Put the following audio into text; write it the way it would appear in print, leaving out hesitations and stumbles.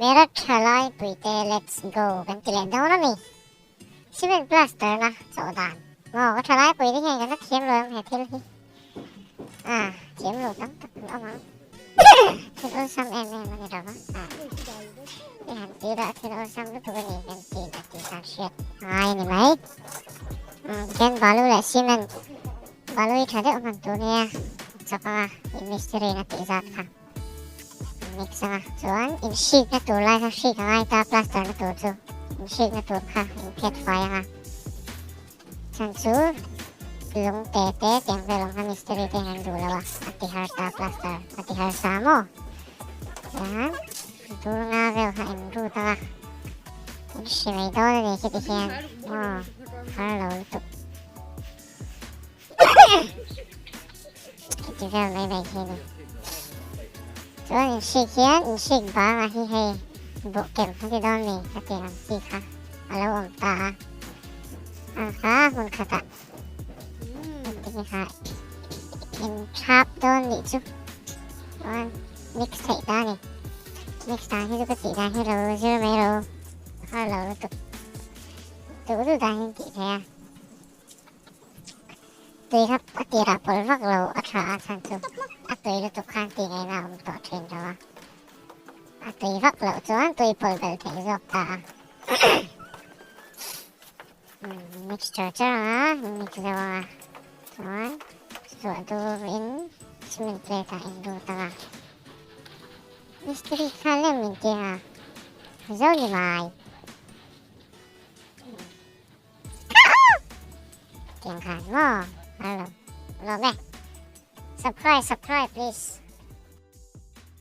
Merak halay puite let's go กันกิเลนเท่านั้นนี่ชิเป็นปลาสเตอร์นะโซดานงอก็ทลายปุยได้ไงกันนักเทียมเลยแห่เทียมที่เทียมหลุดตั้งแต่เอามาที่เราซ้ำแอนแม่มาในเราที่หันตีละที่เราซ้ำลูกตัวนี้กันตีสามเชือกนี่ไหมกันบอลลูและชิมันบอลลูที่ทำได้ออกมาตัวเนี้ยสักว่าอินมิสเตอรี่นะตีจัดค่ะมิกซ์มาส่วนอินชีกนะตัวไล่ค่ะชีกอะไรตาปลาสเตอร์นะตัวจูอินชีกนะตัวค่ะอินเพชรไฟค่ะฉันสู้ลงเตะyang belong ke misteri dengan dulu lah hati harta plaster hati harta mo dan dulu ngavel ha imru tala si may dole ni kita siya halo itu kita vel may sini so insik ba ngahi hay bukem hati dole ni hati nanti ka alaw ang ta mun kataนี่ค่ะเห็นชาบโดนนี่จุ๊บว่ามิกซ์ใส่ได้นี่มิกซ์ได้ให้ดูกติได้ให้เราเชื่อไหมเราถ้าเราตัวดูได้จริงๆแท้ตัวครับตีรับผลฟักเราอัตราสันสุตัวเราตุกข้างตีไงเราต่อเทรนเราตัวฟักเราจวนตัวผลแบบแข็งจบตามิกซ์จ้ามิกซ์จ้าsuatu sementara Indo tengah misteri kalian minta jauh ni mai tiang kan mo halo subscribe please